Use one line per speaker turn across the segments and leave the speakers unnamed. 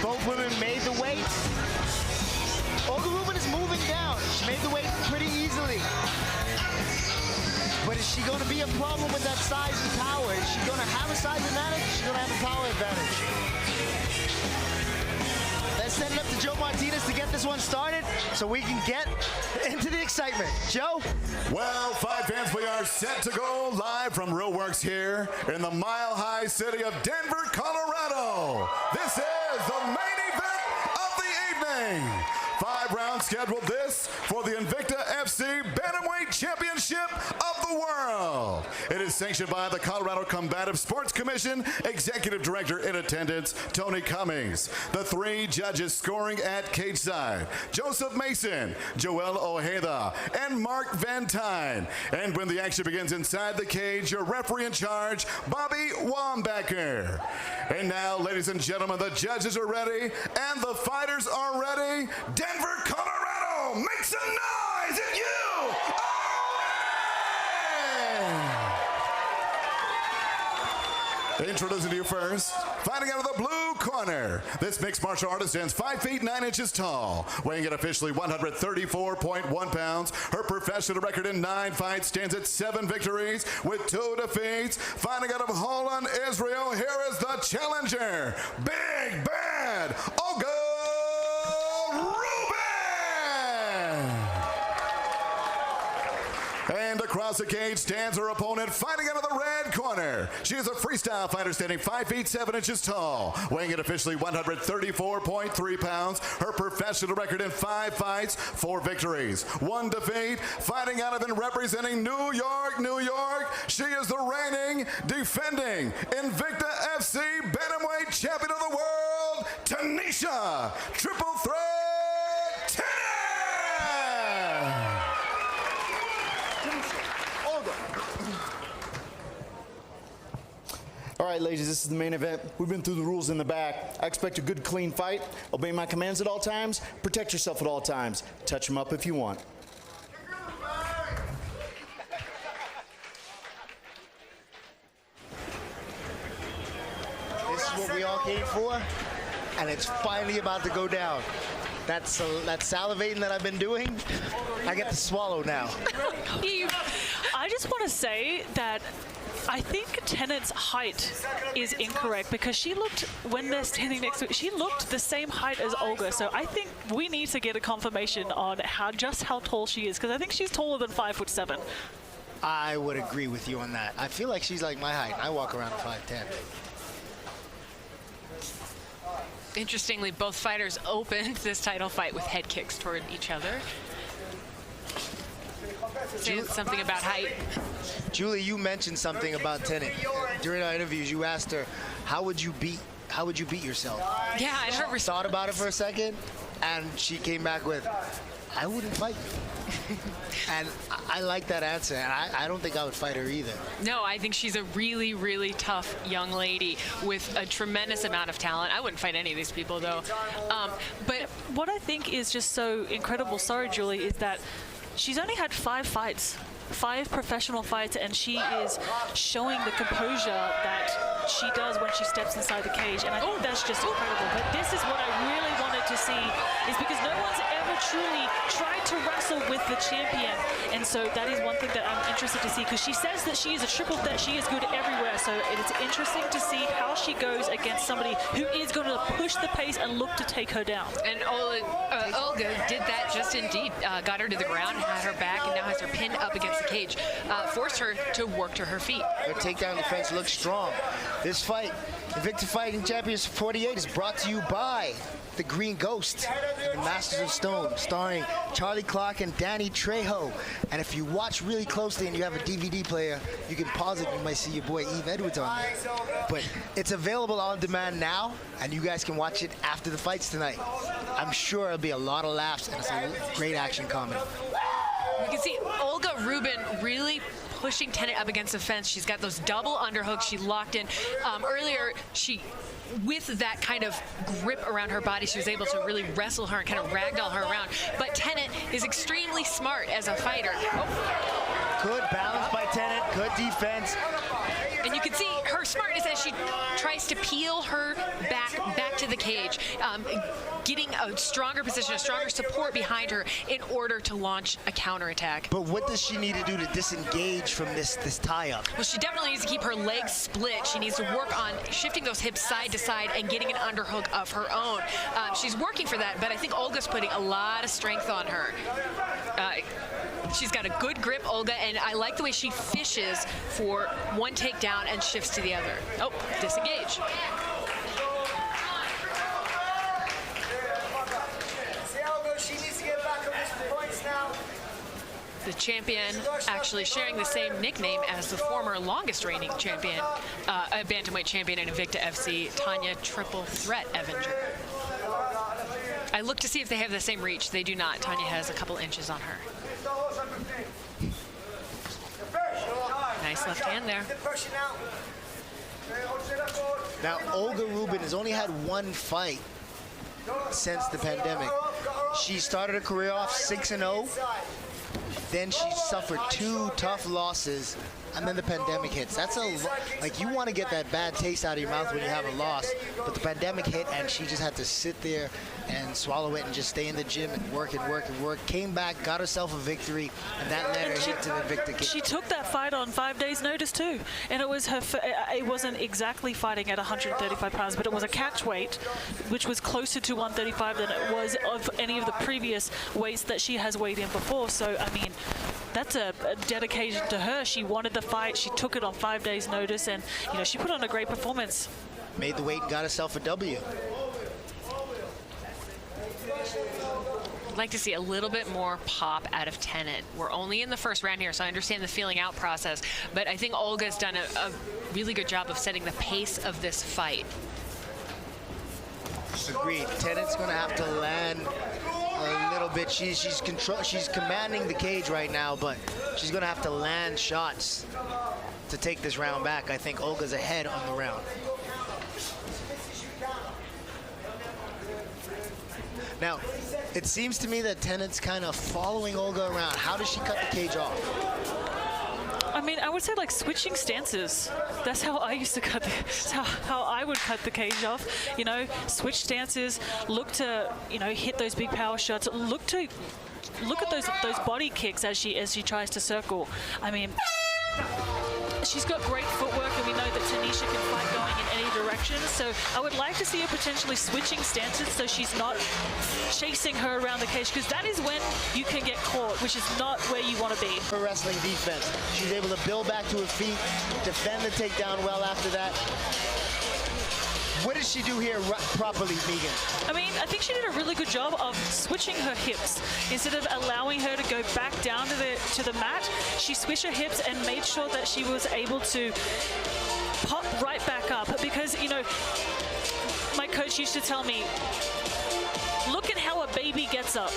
Both women made the weight. Olga Rubin is moving down. She made the weight pretty easily. But is she going to be a problem with that size and power? Is she going to have a size advantage? Is she going to have a power advantage? Let's send it up to Joe Martinez to get this one started so we can get into the excitement. Joe?
Well, fight fans, we are set to go live from RealWorks here in the mile-high city of Denver, Colorado. This is the main event of the evening. 5 rounds scheduled this for the Invicta FC Bantamweight Championship of the World. It is sanctioned by the Colorado Combative Sports Commission. Executive Director in attendance, Tony Cummings. The 3 judges scoring at cage side, Joseph Mason, Joel Ojeda, and Mark Van Tine. And when the action begins inside the cage, your referee in charge, Bobby Wambacher. And now, ladies and gentlemen, the judges are ready and the fighters are ready. Denver, Colorado, make some noise if you are ready! Introducing to you first, fighting out of the blue corner. This mixed martial artist stands 5 feet 9 inches tall, weighing in officially 134.1 pounds. Her professional record in 9 fights stands at 7 victories with 2 defeats. Fighting out of Holland, Israel, here is the challenger, Big Bad Olga And across the cage stands her opponent, fighting out of the red corner. She is a freestyle fighter standing 5 feet 7 inches tall, weighing in officially 134.3 pounds. Her professional record in 5 fights, 4 victories, 1 defeat. Fighting out of and representing New York, New York, she is the reigning, defending Invicta FC Bantamweight Champion of the World, Tanisha Triple Threat Tennant!
All right, ladies, this is the main event. We've been through the rules in the back. I expect a good, clean fight. Obey my commands at all times. Protect yourself at all times. Touch them up if you want. This is what we all came for, and it's finally about to go down. That salivating that I've been doing, I get to swallow now.
I just want to say that I think Tennant's height is incorrect because she looked, when they're standing next to it, she looked the same height as Olga. So I think we need to get a confirmation on just how tall she is, because I think she's taller than 5'7".
I would agree with you on that. I feel like she's like my height. I walk around at 5'10".
Interestingly, both fighters opened this title fight with head kicks toward each other. Saying something about height.
Julie, you mentioned something about Tennant. During our interviews, you asked her, how would you beat yourself?
Yeah, and her
thought about it for a second, and she came back with, I wouldn't fight you. And I like that answer, and I don't think I would fight her either.
No, I think she's a really, really tough young lady with a tremendous amount of talent. I wouldn't fight any of these people, though.
But what I think is just so incredible, sorry, Julie, is that she's only had 5 fights, 5 professional fights, and she is showing the composure that she does when she steps inside the cage, and I think that's just incredible. But this is what I really wanted to see, is because no one's ever truly tried to wrestle with the champion, and so that is one thing that I'm interested to see, because she says that she is a triple threat, she is good everywhere, so it's interesting to see how she goes against somebody who is going to push the pace and look to take her down.
And Olga did that just indeed, got her to the ground, had her back, and now has her pinned up against the cage, forced her to work to her feet.
Her takedown defense looks strong. This fight, Invicta Fighting Champions 48, is brought to you by the Green Ghost and the Masters of Stone, starring Charlie Clark and Danny Trejo. And if you watch really closely and you have a DVD player, you can pause it. You might see your boy Eve Edwards on there. But it's available on demand now, and you guys can watch it after the fights tonight. I'm sure it'll be a lot of laughs and it's a great action comedy.
You can see Olga Rubin really pushing Tennant up against the fence. She's got those double underhooks. She locked in. Earlier, with that kind of grip around her body, she was able to really wrestle her and kind of ragdoll her around. But Tennant is extremely smart as a fighter.
Good balance by Tennant, good defense.
And you can see her smartness as as she tries to peel her back to the cage, getting a stronger position, a stronger support behind her in order to launch a counterattack.
But what does she need to do to disengage from this tie-up?
Well, she definitely needs to keep her legs split. She needs to work on shifting those hips side to side and getting an underhook of her own. She's working for that, but I think Olga's putting a lot of strength on her. She's got a good grip, Olga, and I like the way she fishes for one takedown and shifts to the other. Oh, disengage. The champion actually sharing the same nickname as the former longest reigning champion, bantamweight champion in Invicta FC, Tanya Triple Threat Evinger. I looked to see if they have the same reach. They do not. Tanya has a couple inches on her. Nice left hand there.
Now, Olga Rubin has only had one fight since the pandemic. She started her career off 6-0. Then she suffered 2 tough losses, and then the pandemic hits. That's like, you want to get that bad taste out of your mouth when you have a loss, but the pandemic hit, and she just had to sit there and swallow it and just stay in the gym and work and work and work. Came back, got herself a victory, and that led her into the Invicta Games.
She took that fight on 5 days' notice too, and it was her. It wasn't exactly fighting at 135 pounds, but it was a catch weight, which was closer to 135 than it was of any of the previous weights that she has weighed in before. So I mean, that's a dedication to her. She wanted the fight. She took it on 5 days' notice, and you know, she put on a great performance.
Made the weight and got herself a W.
I'd like to see a little bit more pop out of Tennant. We're only in the first round here, so I understand the feeling out process, but I think Olga's done a really good job of setting the pace of this fight.
Agreed. Tennant's going to have to land a little bit. She's commanding the cage right now, but she's going to have to land shots to take this round back. I think Olga's ahead on the round. Now, it seems to me that Tennant's kind of following Olga around. How does she cut the cage off?
I mean, I would say like switching stances. That's how I used to cut that's how I would cut the cage off. You know, switch stances, look to, you know, hit those big power shots, look at those body kicks as she tries to circle. I mean, she's got great footwork, and we know that Tanisha can fight going in any direction. So I would like to see her potentially switching stances so she's not chasing her around the cage, because that is when you can get caught, which is not where you want to be.
Her wrestling defense. She's able to build back to her feet, defend the takedown well after that. What did she do here properly, Megan?
I mean, I think she did a really good job of switching her hips. Instead of allowing her to go back down to the mat, she switched her hips and made sure that she was able to pop right back up. Because, you know, my coach used to tell me, look at how a baby gets up.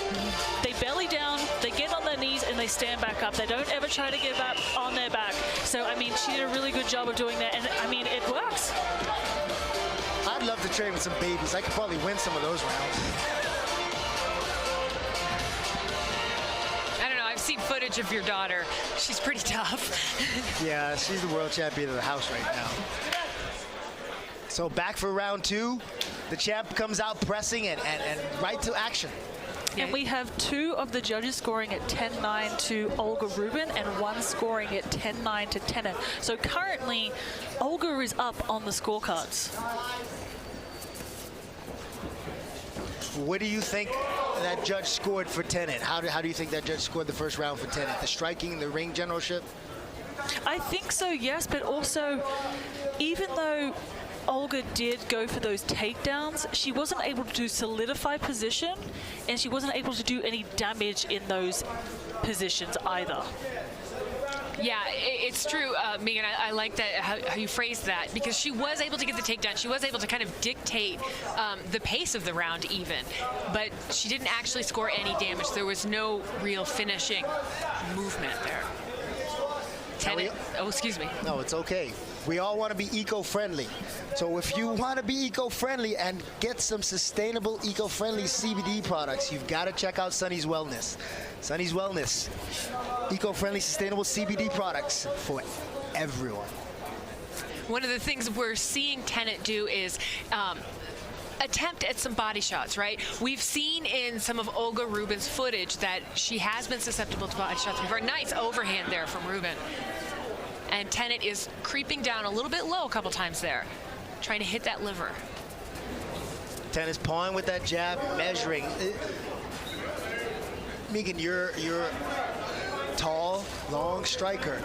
They belly down, they get on their knees, and they stand back up. They don't ever try to get up on their back. So, I mean, she did a really good job of doing that, and, I mean, it works.
I'd love to train with some babies. I could probably win some of those rounds.
I don't know, I've seen footage of your daughter. She's pretty tough.
Yeah, she's the world champion of the house right now. So back for round 2. The champ comes out pressing and right to action.
And we have 2 of the judges scoring at 10-9 to Olga Rubin and 1 scoring at 10-9 to Tennant. So currently, Olga is up on the scorecards.
What do you think that judge scored for Tennant? How do you think that judge scored the first round for Tennant? The striking, the ring generalship?
I think so, yes, but also, even though Olga did go for those takedowns, she wasn't able to solidify position, and she wasn't able to do any damage in those positions either.
Yeah, it's true, Megan. I like that how you phrased that, because she was able to get the takedown. She was able to kind of dictate the pace of the round even, but she didn't actually score any damage. There was no real finishing movement there. Tennant, oh, excuse me.
No, it's okay. We all want to be eco-friendly. So if you want to be eco-friendly and get some sustainable eco-friendly CBD products, you've got to check out Sunny's Wellness. Sunny's Wellness, eco-friendly sustainable CBD products for everyone.
One of the things we're seeing Tennant do is attempt at some body shots, right? We've seen in some of Olga Rubin's footage that she has been susceptible to body shots before. Nice overhand there from Rubin. And Tennant is creeping down a little bit low a couple times there, trying to hit that liver.
Tennant's pawing with that jab, measuring. Megan, you're tall, long striker.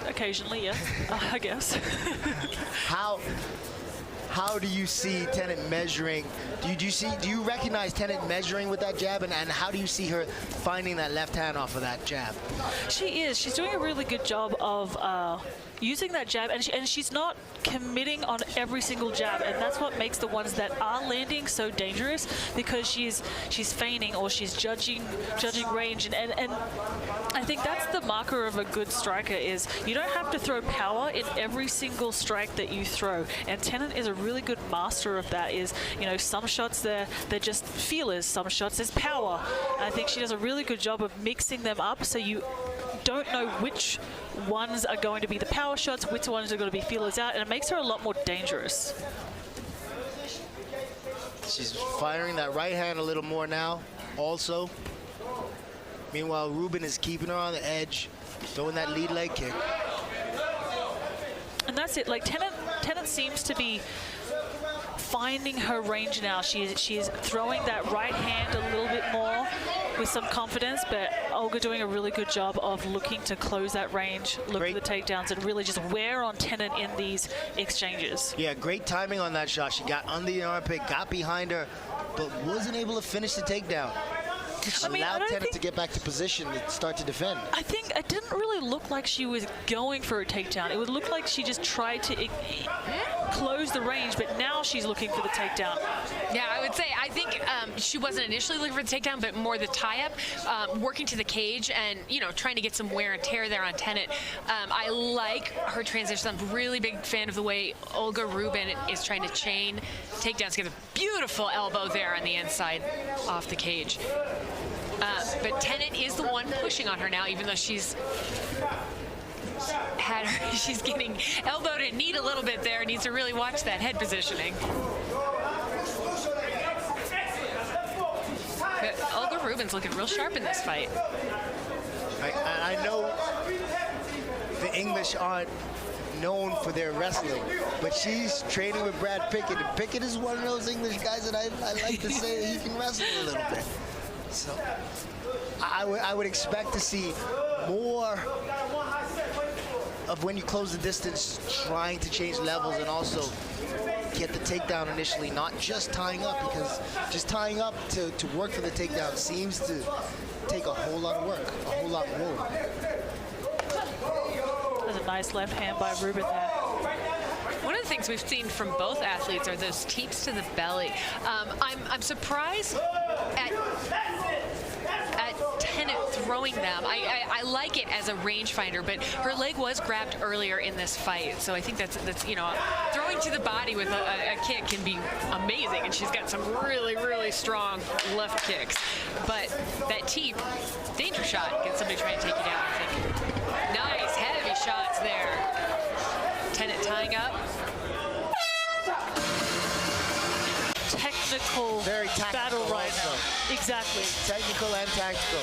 Occasionally, yes, I guess.
How do you see Tennant measuring? Do you recognize Tennant measuring with that jab, and how do you see her finding that left hand off of that jab?
She is. She's doing a really good job of using that jab, and she's not committing on every single jab, and that's what makes the ones that are landing so dangerous, because she's feigning or she's judging range, and I think that's the marker of a good striker. Is you don't have to throw power in every single strike that you throw, and Tennant is a really good master of that. Is, you know, some shots they're just feelers, some shots there's power. And I think she does a really good job of mixing them up, so you don't know which ones are going to be the power shots, which ones are going to be feelers out, and it makes her a lot more dangerous.
She's firing that right hand a little more now, also. Meanwhile, Rubin is keeping her on the edge, throwing that lead leg kick.
And that's it. Like, Tennant seems to be finding her range now. She's throwing that right hand a little bit more with some confidence, but Olga doing a really good job of looking to close that range, look for the takedowns, and really just wear on Tennant in these exchanges.
Yeah, great timing on that shot. She got under the armpit, got behind her, but wasn't able to finish the takedown. Allowed Tennant to get back to position and start to defend.
I think it didn't really look like she was going for a takedown. It would look like she just tried to close the range, but now she's looking for the takedown.
Yeah, I would say, I think she wasn't initially looking for the takedown, but more the tie-up, working to the cage and, you know, trying to get some wear and tear there on Tennant. I like her transition. I'm a really big fan of the way Olga Rubin is trying to chain takedowns. Get a beautiful elbow there on the inside off the cage. But Tennant is the one pushing on her now, even though she's getting elbowed and kneed a little bit there. Needs to really watch that head positioning. But Olga Rubin's looking real sharp in this fight.
I know the English aren't known for their wrestling, but she's training with Brad Pickett, and Pickett is one of those English guys that I like to say he can wrestle a little bit. So I would expect to see more of, when you close the distance, trying to change levels and also get the takedown initially, not just tying up, because just tying up to work for the takedown seems to take a whole lot of work, a whole lot more.
There's a nice left hand by Rubin there.
One of the things we've seen from both athletes are those teeps to the belly. I'm surprised at Tennant throwing them. I like it as a rangefinder, but her leg was grabbed earlier in this fight, so I think that's you know, throwing to the body with a kick can be amazing, and she's got some really, really strong left kicks. But that teep, danger shot, get somebody trying to take you down, I think. Nice, heavy shots there. Tennant tying up.
Technical,
very tactical
battle right
also.
now. Exactly.
Technical and tactical.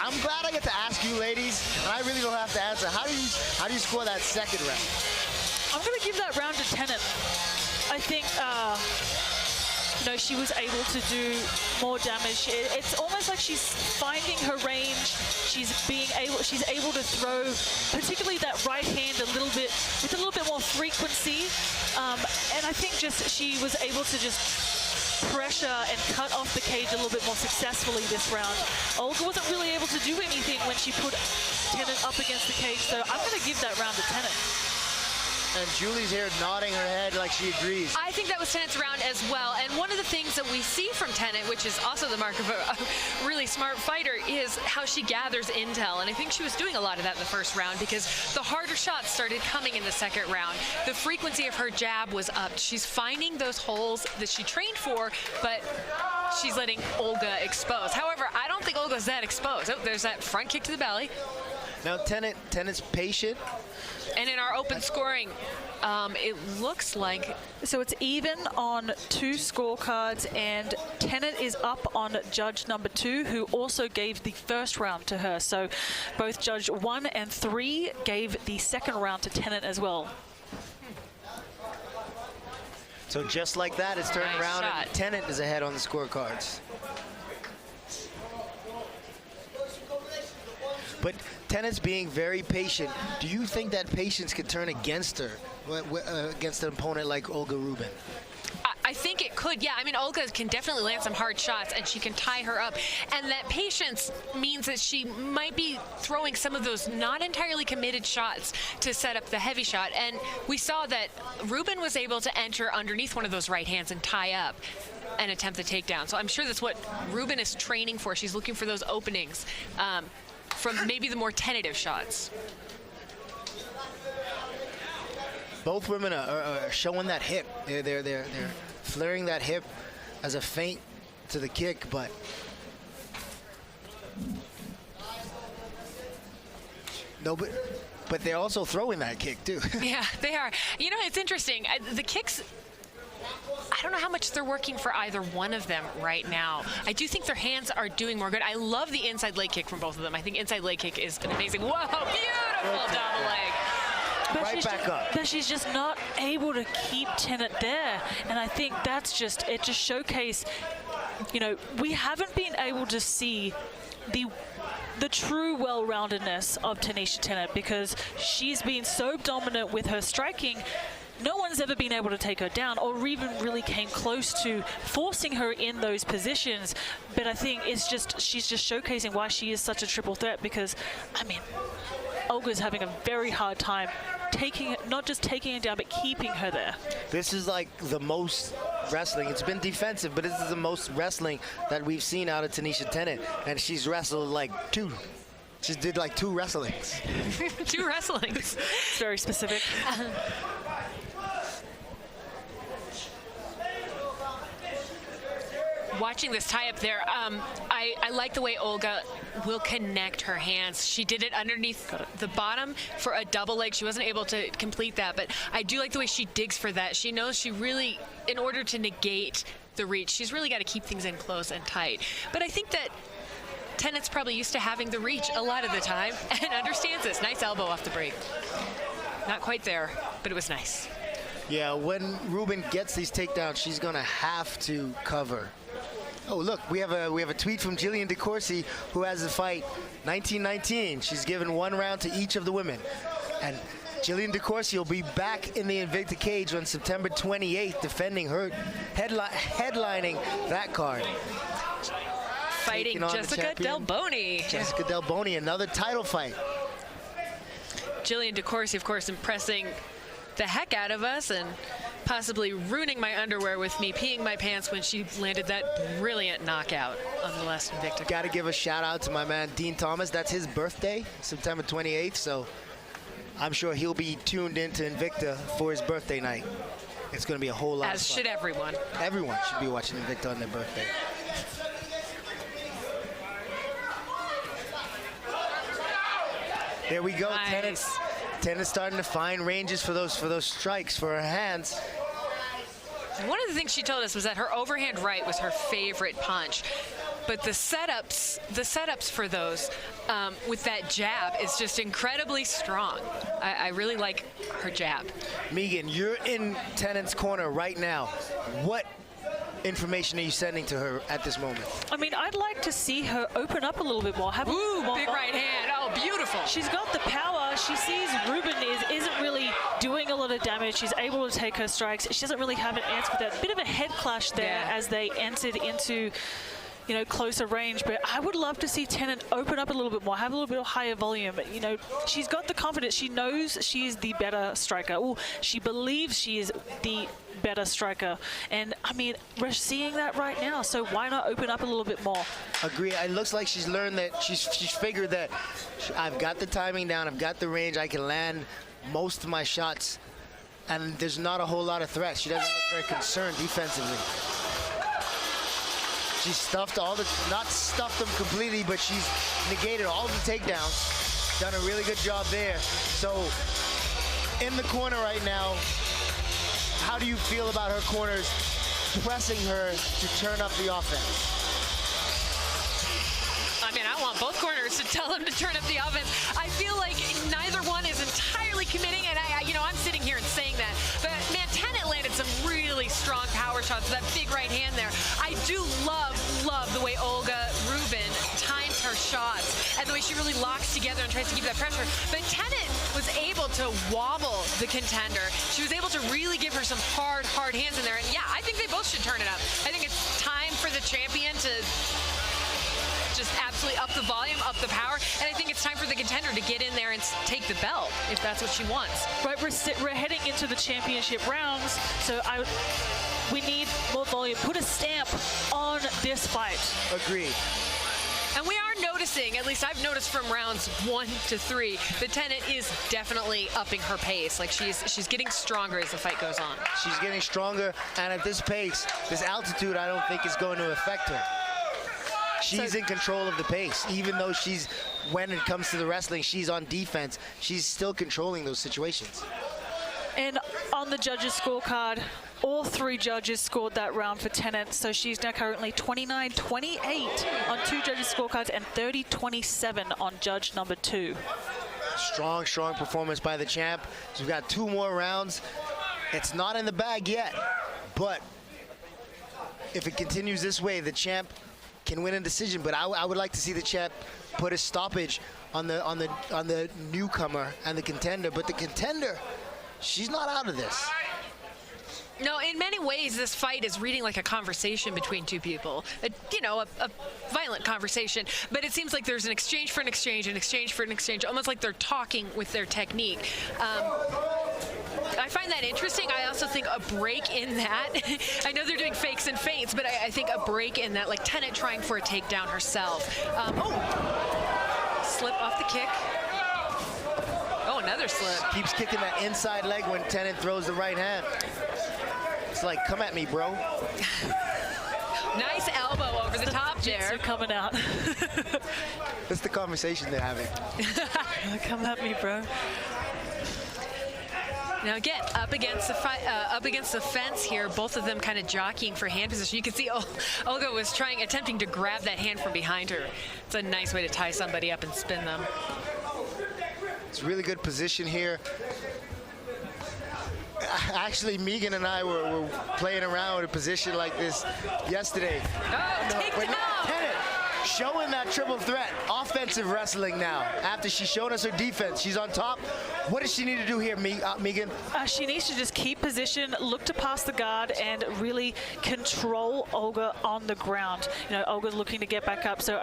I'm glad I get to ask you, ladies, and I really don't have to answer. How do you score that second round?
I'm going to give that round to Tennant. I think you know, she was able to do more damage. It's almost like she's finding her range. She's able to throw, particularly that right hand, with a little bit more frequency. And I think she was able to just pressure and cut off the cage a little bit more successfully this round. Olga wasn't really able to do anything when she put Tennant up against the cage, so I'm going to give that round to Tennant.
And Julie's here nodding her head like she agrees.
I think that was Tennant's round as well. And one of the things that we see from Tennant, which is also the mark of a really smart fighter, is how she gathers intel. And I think she was doing a lot of that in the first round, because the harder shots started coming in the second round. The frequency of her jab was up. She's finding those holes that she trained for, but she's letting Olga expose. However, I don't think Olga's that exposed. Oh, there's that front kick to the belly.
Now Tennant's patient.
And in our open scoring, it looks like
So it's even on 2 scorecards, and Tennant is up on judge number 2, who also gave the first round to her. So both judge 1 and 3 gave the second round to Tennant as well.
So just like that, it's turning
Nice
around
shot.
and Tennant is ahead on the scorecards. But Tennant's being very patient. Do you think that patience could turn against her, against an opponent like Olga Rubin?
I think it could, yeah. I mean, Olga can definitely land some hard shots, and she can tie her up. And that patience means that she might be throwing some of those not entirely committed shots to set up the heavy shot. And we saw that Rubin was able to enter underneath one of those right hands and tie up and attempt the takedown. So I'm sure that's what Rubin is training for. She's looking for those openings from maybe the more tentative shots.
Both women are showing that hip. They're flaring that hip as a feint to the kick, but no, but they're also throwing that kick too.
Yeah, they are. You know, it's interesting. The kicks, I don't know how much they're working for either one of them right now. I do think their hands are doing more good. I love the inside leg kick from both of them. I think inside leg kick is an amazing, whoa, beautiful double leg.
But
Right back up.
But she's just not able to keep Tennant there. And I think that's just, it just showcased, you know, we haven't been able to see the true well-roundedness of Tanisha Tennant, because she's been so dominant with her striking. No one's ever been able to take her down, or even really came close to forcing her in those positions. But I think it's just, she's just showcasing why she is such a triple threat, because, I mean, Olga's having a very hard time not just taking it down, but keeping her there.
This is like the most wrestling. It's been defensive, but this is the most wrestling that we've seen out of Tanisha Tennant, and she's wrestled like 2. She did like 2 wrestlings.
2 wrestlings.
It's very specific.
Watching this tie up there, I like the way Olga will connect her hands. She did it underneath the bottom for a double leg. She wasn't able to complete that, but I do like the way she digs for that. She knows she really, in order to negate the reach, she's really got to keep things in close and tight. But I think that Tennant's probably used to having the reach a lot of the time and understands this. Nice elbow off the break. Not quite there, but it was nice.
Yeah, when Rubin gets these takedowns, she's gonna have to cover. Oh, look, we have a tweet from Jillian DeCourcy, who has the fight 1919. She's given 1 round to each of the women. And Jillian DeCourcy will be back in the Invicta cage on September 28th, defending her, headlining that card.
Fighting
Taking on the
Jessica
champion,
Delboni.
Jessica Delboni, another title fight.
Jillian DeCourcy, of course, impressing the heck out of us and possibly ruining my underwear with me peeing my pants when she landed that brilliant knockout on the last Invicta.
Got to give a shout out to my man Dean Thomas. That's his birthday, September 28th, so I'm sure he'll be tuned into Invicta for his birthday night. It's going to be a whole lot
As
of fun.
should everyone.
Everyone should be watching Invicta on their birthday. There we go.
Nice.
Tennant's starting to find ranges for those strikes for her hands.
One of the things she told us was that her overhand right was her favorite punch. But the setups for those with that jab is just incredibly strong. I really like her jab.
Megan, you're in Tennant's corner right now. What information are you sending to her at this moment?
I mean, I'd like to see her open up a little bit more. Have a
Ooh,
little more
big right hand. Oh, beautiful.
She's got the power. She sees Rubin isn't really doing a lot of damage. She's able to take her strikes. She doesn't really have an answer for that. Bit of a head clash there as they entered into, you know, closer range. But I would love to see Tennant open up a little bit more, have a little bit of higher volume. But, you know, she's got the confidence. She knows she is the better striker. Ooh, she believes she is the better striker. And, I mean, we're seeing that right now. So why not open up a little bit more?
Agree. It looks like she's learned that she's figured that I've got the timing down. I've got the range. I can land most of my shots. And there's not a whole lot of threats. She doesn't look very concerned defensively. She's stuffed not stuffed them completely, but she's negated all the takedowns. Done a really good job there. So in the corner right now. How do you feel about her corners pressing her to turn up the offense?
I mean, I want both corners to tell them to turn up the offense. I feel like neither one is entirely committing, and I'm sitting here and saying that. But man, Tennant landed some really strong power shots with that big right hand there. I do love the way Olga Rubin times her shots and the way she really locks together and tries to keep that pressure. But Tennant was able to wobble the contender. She was able to really give her some hard hands in there. And yeah, I think they both should turn it up. I think it's time for the champion to just absolutely up the volume, up the power, and I think it's time for the contender to get in there and take the belt if that's what she wants.
Right, we're heading into the championship rounds, so we need more volume. Put a stamp on this fight.
Agreed.
And we are noticing, at least I've noticed from rounds 1 to 3, that Tennant is definitely upping her pace. Like she's getting stronger as the fight goes on.
She's getting stronger, and at this pace, this altitude, I don't think is going to affect her. She's in control of the pace. Even though when it comes to the wrestling, she's on defense, she's still controlling those situations.
And on the judges' scorecard, all 3 judges scored that round for Tennant, so she's now currently 29-28 on 2 judges' scorecards and 30-27 on judge number 2.
Strong performance by the champ. So we've got 2 more rounds. It's not in the bag yet, but if it continues this way, the champ can win a decision. But I would like to see the champ put a stoppage on the newcomer and the contender. But the contender, she's not out of this.
No, in many ways, this fight is reading like a conversation between 2 people. A violent conversation. But it seems like there's an exchange for an exchange, an exchange for an exchange, almost like they're talking with their technique. I find that interesting. I also think a break in that, I know they're doing fakes and feints, but I think a break in that, like Tennant trying for a takedown herself. Slip off the kick. Oh, another slip.
Keeps kicking that inside leg when Tennant throws the right hand. It's like, come at me, bro.
Nice elbow over the top there.
They're coming out.
That's the conversation they're having.
Come at me, bro.
Now again, up against the fence here, both of them kind of jockeying for hand position. You can see Olga was attempting to grab that hand from behind her. It's a nice way to tie somebody up and spin them.
It's a really good position here. Actually, Megan and I were playing around with a position like this yesterday.
Oh, take it out!
Tennant showing that triple threat, offensive wrestling now. After she showed us her defense, she's on top. What does she need to do here, Megan?
She needs to just keep position, look to pass the guard, and really control Olga on the ground. Olga's looking to get back up, so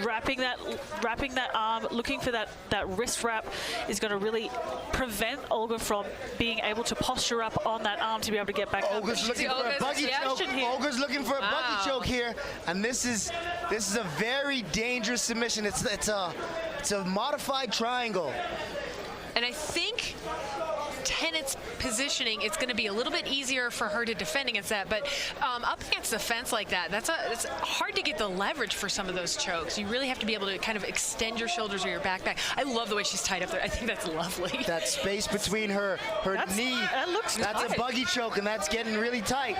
wrapping that arm, looking for that wrist wrap is going to really prevent Olga from being able to posture up on that arm to be able to get back up.
Olga's looking for a buggy choke. Olga's looking for a buggy choke here, and this is a very dangerous submission. It's a modified triangle.
And I think Tennant's positioning, it's going to be a little bit easier for her to defend against that. But up against the fence like that, it's hard to get the leverage for some of those chokes. You really have to be able to kind of extend your shoulders or your back. I love the way she's tied up there. I think that's lovely.
That space between her knee,
that looks
that's
tight.
A buggy choke, and that's getting really tight.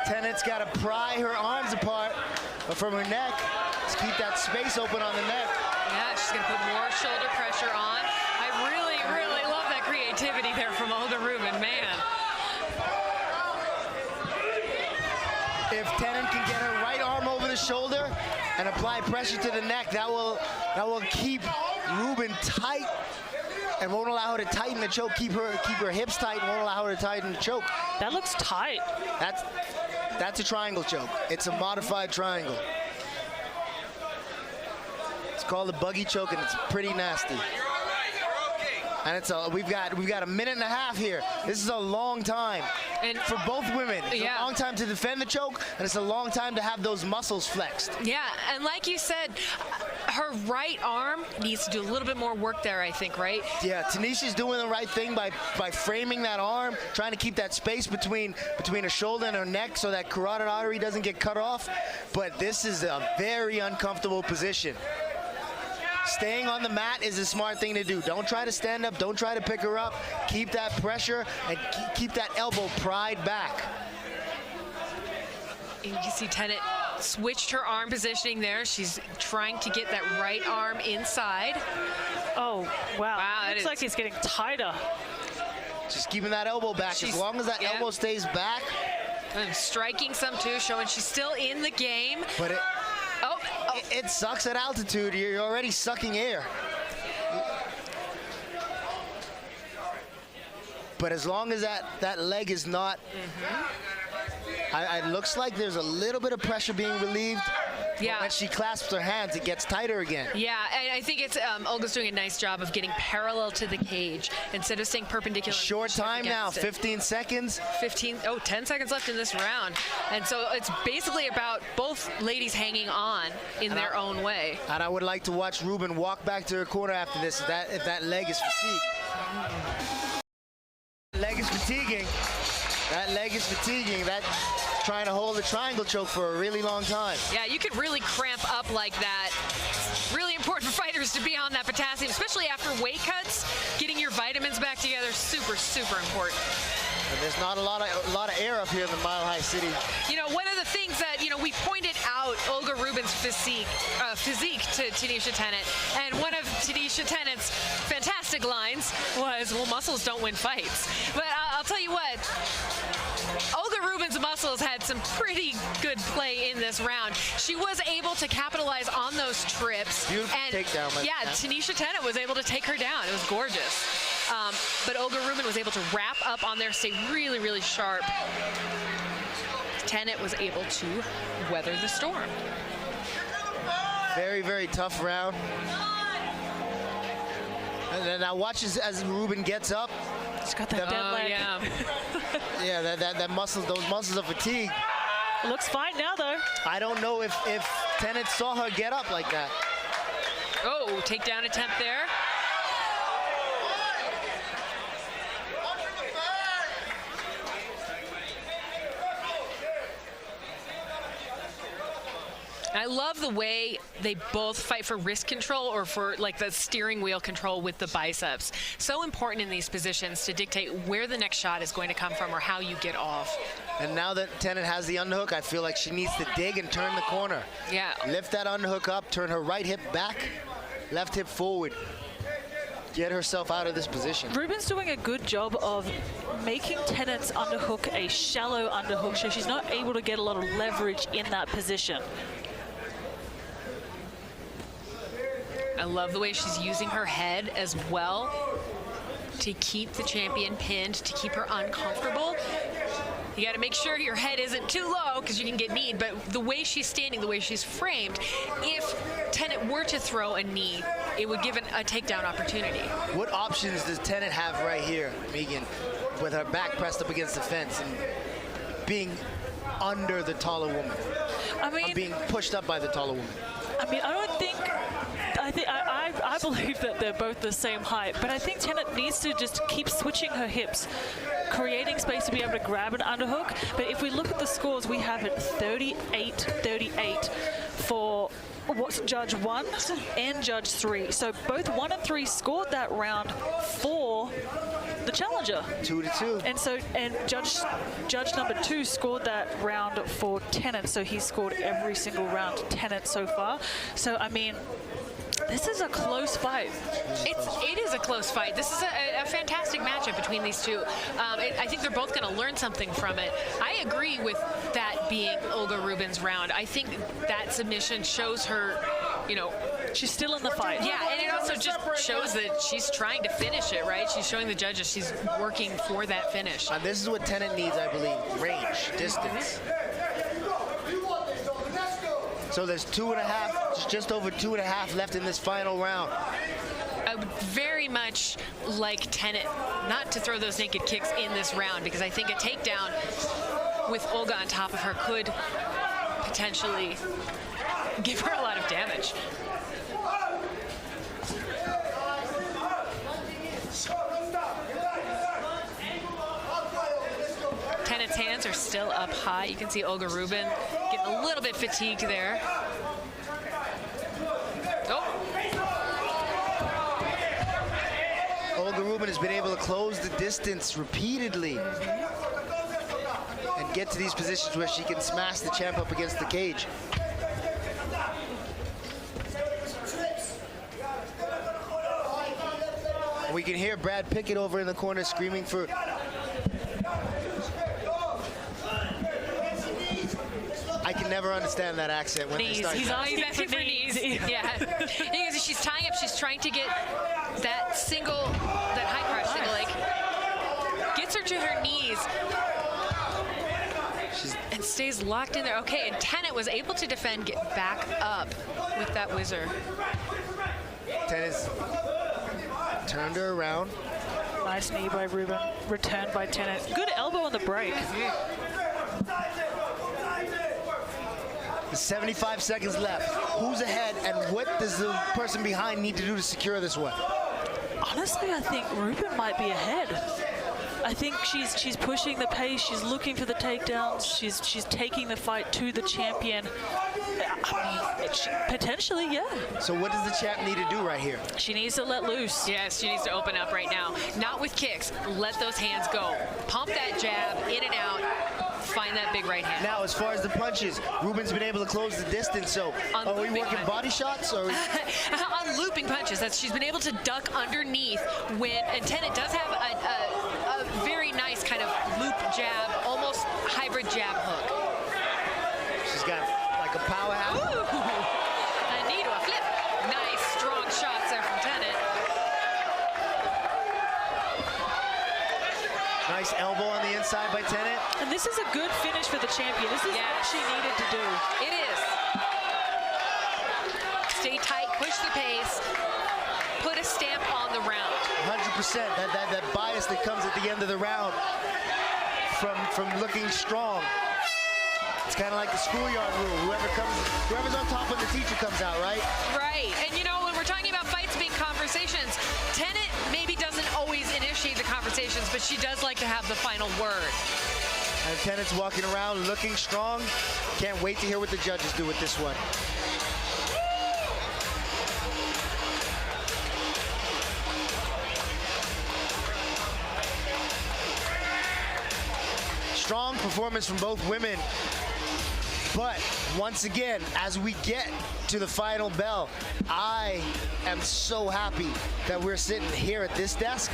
Tennant's got to pry her arms apart from her neck to keep that space open on the neck.
Yeah, she's going to put more shoulder pressure on. I really, really love that creativity there from Olga Rubin, man.
If Tennant can get her right arm over the shoulder and apply pressure to the neck, that will keep Rubin tight and won't allow her to tighten the choke. Keep her hips tight and won't allow her to tighten the choke.
That looks tight.
That's a triangle choke. It's a modified triangle. It's called a buggy choke, and it's pretty nasty. And we've got a minute and a half here. This is a long time
And
for both women. It's
yeah.
a long time to defend the choke, and it's a long time to have those muscles flexed.
Yeah, and like you said, her right arm needs to do a little bit more work there, I think, right?
Yeah, Tanisha's doing the right thing by framing that arm, trying to keep that space between her shoulder and her neck so that carotid artery doesn't get cut off. But this is a very uncomfortable position. Staying on the mat is a smart thing to do. Don't try to stand up. Don't try to pick her up. Keep that pressure and keep that elbow pried back.
And you can see Tennant switched her arm positioning there. She's trying to get that right arm inside.
Oh, wow.
Wow, that
Looks
is-
like it's getting tighter.
Just keeping that elbow back.
She's-
As long as that
yeah.
elbow stays back.
And striking some too, showing she's still in the game.
But
Oh,
it sucks at altitude. You're already sucking air. But as long as that leg is not, it looks like there's a little bit of pressure being relieved.
Yeah.
When she clasps her hands, it gets tighter again.
yeah, and I think it's Olga's doing a nice job of getting parallel to the cage instead of staying perpendicular.
Short time now,
against it.
15 seconds.
10 seconds left in this round. And so it's basically about both ladies hanging on in their own way.
And I would like to watch Ruben walk back to her corner after this if that leg is fatigued. Leg is fatiguing. That leg is fatiguing. That trying to hold the triangle choke for a really long time.
Yeah, you could really cramp up like that. Really important for fighters to be on that potassium, especially after weight cuts. Getting your vitamins back together, super, super important.
And there's not a lot of air up here in the Mile High City.
You know, one of the things that, we pointed out Olga Rubin's physique to Tanisha Tennant. And one of Tanisha Tennant's fantastic lines was, well, muscles don't win fights. But I'll tell you what, Olga Rubin's muscles had some pretty good play in this round. She was able to capitalize on those trips.
Beautiful takedown by
Tanisha Tennant was able to take her down. It was gorgeous. But Olga Rubin was able to wrap up on there, stay really, really sharp. Tennant was able to weather the storm.
Very, very tough round. And then now watch as Rubin gets up.
She's got that dead leg.
Yeah.
Yeah, those muscles of fatigue.
Looks fine now, though.
I don't know if Tennant saw her get up like that.
Oh, takedown attempt there. I love the way they both fight for wrist control or for like the steering wheel control with the biceps. So important in these positions to dictate where the next shot is going to come from or how you get off.
And now that Tennant has the underhook, I feel like she needs to dig and turn the corner.
Yeah.
Lift that underhook up, turn her right hip back, left hip forward. Get herself out of this position.
Rubin's doing a good job of making Tennant's underhook a shallow underhook, so she's not able to get a lot of leverage in that position.
I love the way she's using her head as well to keep the champion pinned, to keep her uncomfortable. You got to make sure your head isn't too low because you can get kneed, but the way she's standing, the way she's framed, if Tennant were to throw a knee, it would give a takedown opportunity.
What options does Tennant have right here, Megan, with her back pressed up against the fence and being under the taller woman?
I mean,
being pushed up by the taller woman.
I mean, I believe that they're both the same height, but I think Tennant needs to just keep switching her hips, creating space to be able to grab an underhook. But if we look at the scores, we have it 38-38 for what's Judge 1 and Judge 3. So both 1 and 3 scored that round for the challenger.
2-2.
And judge number 2 scored that round for Tennant, so he scored every single round to Tennant so far. So I mean, this is a close fight.
It is a close fight. This is a fantastic matchup between these two. I think they're both going to learn something from it. I agree with that being Olga Rubin's round. I think that submission shows her,
she's still in the fight.
Yeah, and it also just shows that she's trying to finish it, right? She's showing the judges she's working for that finish.
And this is what Tennant needs, I believe, range, distance. So there's 2.5, just over 2.5 left in this final round.
I would very much like Tennant not to throw those naked kicks in this round because I think a takedown with Olga on top of her could potentially give her a lot of damage. Tennant's hands are still up high. You can see Olga Rubin getting a little bit fatigued there. Oh.
Rubin has been able to close the distance repeatedly and get to these positions where she can smash the champ up against the cage. We can hear Brad Pickett over in the corner screaming for... I can never understand that accent when they
Knees.
start.
He's
He's asking for knees. Yeah. Because she's tying up, she's trying to get that single, that high crush single leg. Gets her to her knees. And stays locked in there. Okay, and Tennant was able to defend, get back up with that whizzer.
Tennant's turned her around.
Nice knee by Rubin. Returned by Tennant. Good elbow on the break.
There's 75 seconds left. Who's ahead, and what does the person behind need to do to secure this one?
Honestly, I think Rubin might be ahead. I think she's pushing the pace. She's looking for the takedowns. She's taking the fight to the champion. I mean, potentially, yeah.
So what does the champ need to do right here?
She needs to let loose.
Yes, she needs to open up right now. Not with kicks. Let those hands go. Pump that jab, in and out. Find that big right hand.
Now, as far as the punches, Rubin's been able to close the distance. So
On
are we
looping
working
punches.
body shots or?
On looping punches, she's been able to duck underneath when, and Tennant does have a very nice kind of loop jab, almost hybrid jab hook.
She's got like a powerhouse.
Ooh, a knee to a flip. Nice, strong shots there from Tennant.
Nice elbow on the inside by Tennant.
And this is a good finish for the champion. This is what she needed to do.
It is. Stay tight, push the pace, put a stamp on the round.
100%. That bias that comes at the end of the round from looking strong. It's kind of like the schoolyard rule. Whoever's on top when the teacher comes out, right?
Right. And you know, when we're talking about fights being conversations, Tennant maybe doesn't always initiate the conversations, but she does like to have the final word.
And Tennant's walking around looking strong. Can't wait to hear what the judges do with this one. Strong performance from both women. But once again, as we get to the final bell, I am so happy that we're sitting here at this desk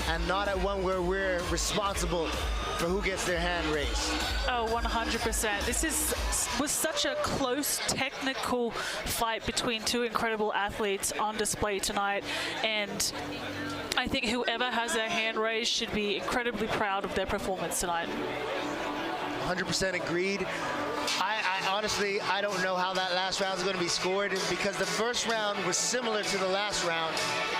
and not at one where we're responsible for who gets their hand raised.
Oh, 100%. This was such a close technical fight between two incredible athletes on display tonight, and I think whoever has their hand raised should be incredibly proud of their performance tonight.
100% agreed. I honestly, I don't know how that last round is going to be scored because the first round was similar to the last round,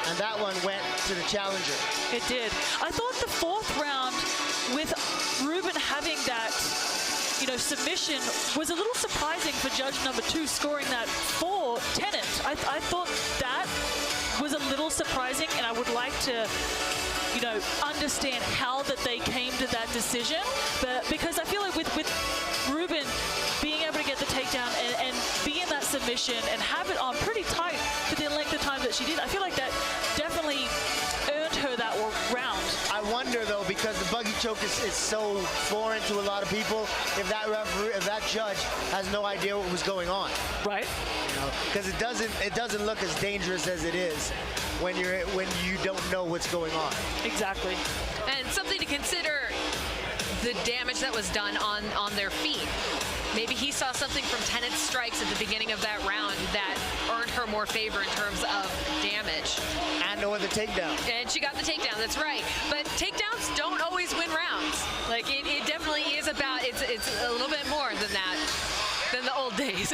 and that one went to the challenger.
It did. I thought the fourth round, with Rubin having that, submission, was a little surprising for judge number 2 scoring that for Tennant. I thought that was a little surprising, and I would like to understand how that they came to that decision. But because I feel like with Rubin being able to get the takedown and be in that submission and have it on pretty tight for the length of time that she did, I feel like that definitely earned her that round.
I wonder though, because the buggy choke is so foreign to a lot of people, if that referee, if that judge has no idea what was going on.
Right.
Because it doesn't look as dangerous as it is when you don't know what's going on.
Exactly.
And something to consider, the damage that was done on their feet. Maybe he saw something from Tennant's strikes at the beginning of that round that earned her more favor in terms of damage.
And/or the takedown.
And she got the takedown, that's right. But takedowns don't always win rounds. Like, it definitely is about, it's a little bit more than that, than the old days.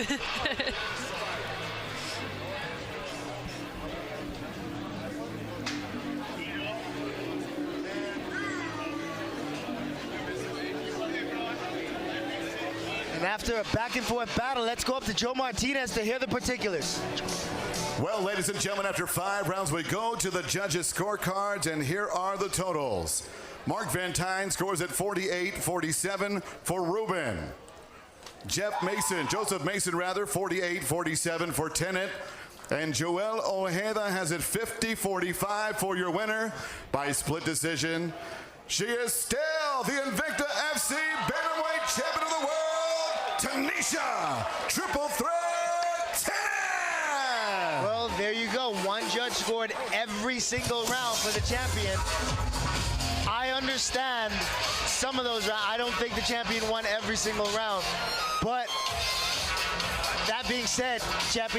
And after a back-and-forth battle, let's go up to Joe Martinez to hear the particulars.
Well, ladies and gentlemen, after 5 rounds, we go to the judges' scorecards, and here are the totals. Mark Van Tine scores at 48-47 for Rubin. Joseph Mason, 48-47 for Tennant. And Joelle Ojeda has it 50-45 for your winner by split decision. She is still the Invicta FC Bantamweight Champion of the World, Tanisha Triple Threat Tanner!
Well, there you go. One judge scored every single round for the champion. I understand some of those rounds. I don't think the champion won every single round. But that being said, champion